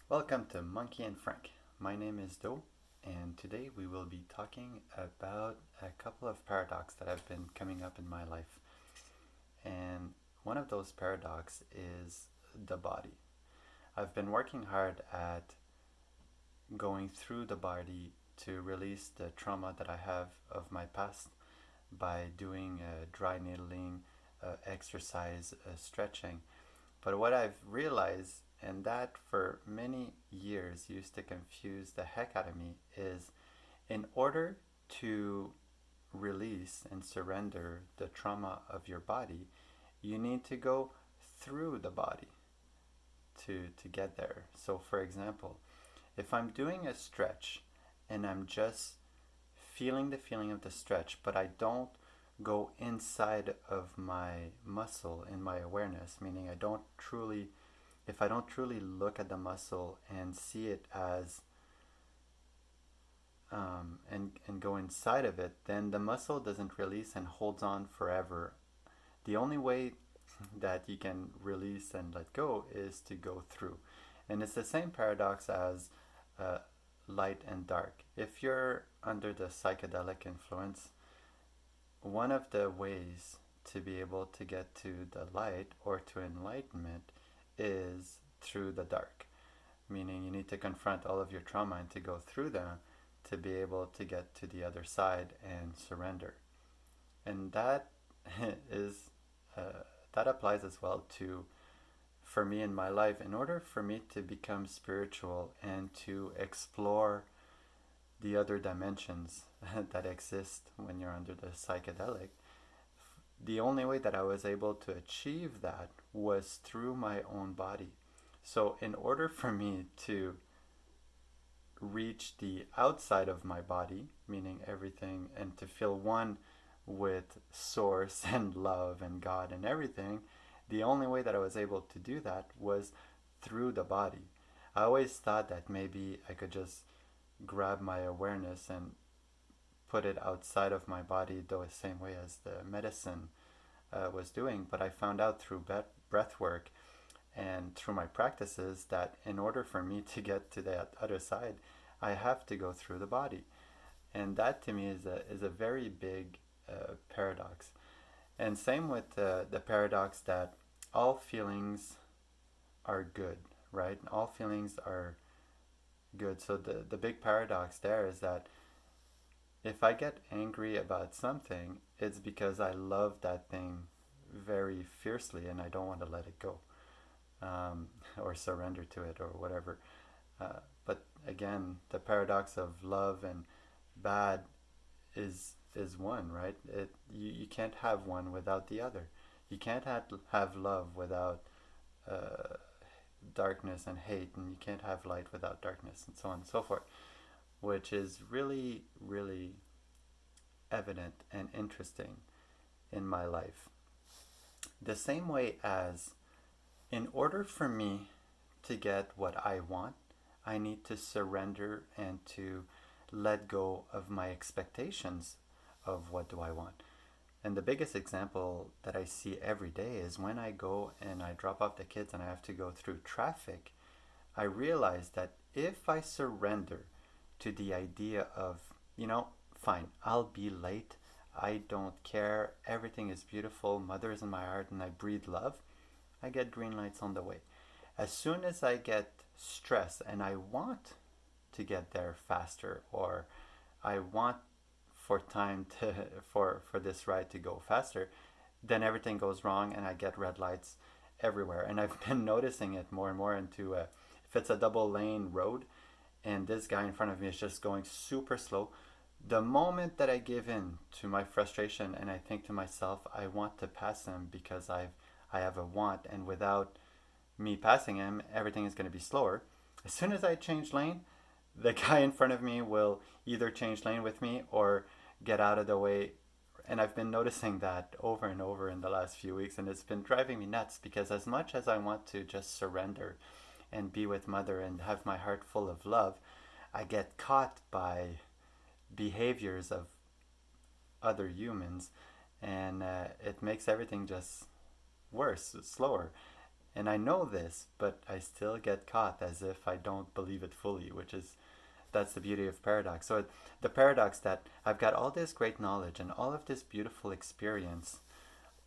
Welcome to Monkey and Frank. My name is Do, and today we will be talking about a couple of paradoxes that have been coming up in my life. And one of those paradoxes is the body. I've been working hard at going through the body to release the trauma that I have of my past by doing dry needling, exercise, stretching. But what I've realized, and that for many years used to confuse the heck out of me, is in order to release and surrender the trauma of your body, you need to go through the body to get there. So, for example, if I'm doing a stretch and I'm just feeling the feeling of the stretch, but I don't go inside of my muscle in my awareness, meaning if I don't truly look at the muscle and see it as, and go inside of it, then the muscle doesn't release and holds on forever. The only way that you can release and let go is to go through. And it's the same paradox as uh, light and dark. If you're under the psychedelic influence, one of the ways to be able to get to the light or to enlightenment is through the dark, meaning you need to confront all of your trauma and to go through them to be able to get to the other side and surrender. And that is that applies as well to for me in my life. In order for me to become spiritual and to explore the other dimensions that exist when you're under the psychedelic, the only way that I was able to achieve that was through my own body. So, in order for me to reach the outside of my body, meaning everything, and to feel one with Source and love and God and everything, the only way that I was able to do that was through the body. I always thought that maybe I could just grab my awareness and put it outside of my body the same way as the medicine was doing. But I found out through breath work and through my practices that in order for me to get to that other side, I have to go through the body. And that to me is a very big paradox. And same with the paradox that all feelings are good, right? All feelings are good. So the big paradox there is that if I get angry about something, it's because I love that thing very fiercely and I don't want to let it go, or surrender to it or whatever. But again, the paradox of love and bad is one, right? You can't have one without the other. You can't have love without uh, darkness and hate, and you can't have light without darkness, and so on and so forth, which is really, really evident and interesting in my life. The same way as in order for me to get what I want, I need to surrender and to let go of my expectations of what do I want. And the biggest example that I see every day is when I go and I drop off the kids and I have to go through traffic. I realize that if I surrender to the idea of, fine, I'll be late, I don't care, everything is beautiful, mother is in my heart, and I breathe love, I get green lights on the way. As soon as I get stressed and I want to get there faster, or I want for time to for this ride to go faster, then everything goes wrong and I get red lights everywhere. And I've been noticing it more and more into if it's a double lane road and this guy in front of me is just going super slow, the moment that I give in to my frustration and I think to myself, I want to pass him because I have a want, and without me passing him, everything is going to be slower. As soon as I change lane, the guy in front of me will either change lane with me or get out of the way. And I've been noticing that over and over in the last few weeks, and it's been driving me nuts because as much as I want to just surrender and be with mother and have my heart full of love, I get caught by behaviors of other humans, and it makes everything just worse, slower. And I know this, but I still get caught as if I don't believe it fully, which is that's the beauty of paradox. So the paradox that I've got all this great knowledge and all of this beautiful experience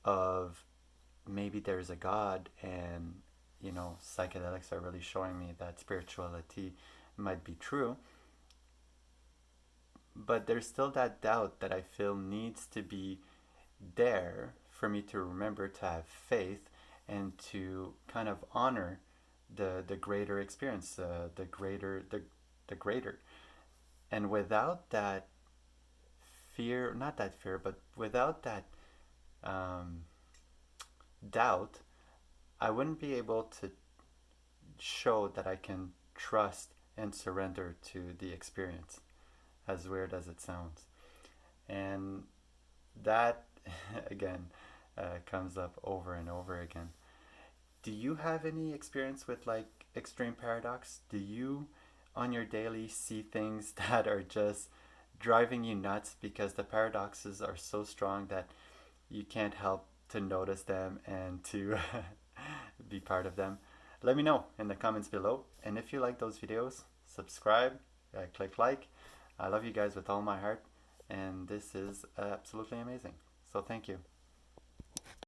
of maybe there's a God, and psychedelics are really showing me that spirituality might be true, but there's still that doubt that I feel needs to be there for me to remember to have faith and to kind of honor the greater experience, the greater. And without that fear, not that fear, but without that um, doubt, I wouldn't be able to show that I can trust and surrender to the experience, as weird as it sounds. And that, again, comes up over and over again. Do you have any experience with like extreme paradox? Do you, on your daily, see things that are just driving you nuts because the paradoxes are so strong that you can't help to notice them and to be part of them? Let me know in the comments below. And if you like those videos, subscribe, click like. I love you guys with all my heart, and this is absolutely amazing. So thank you.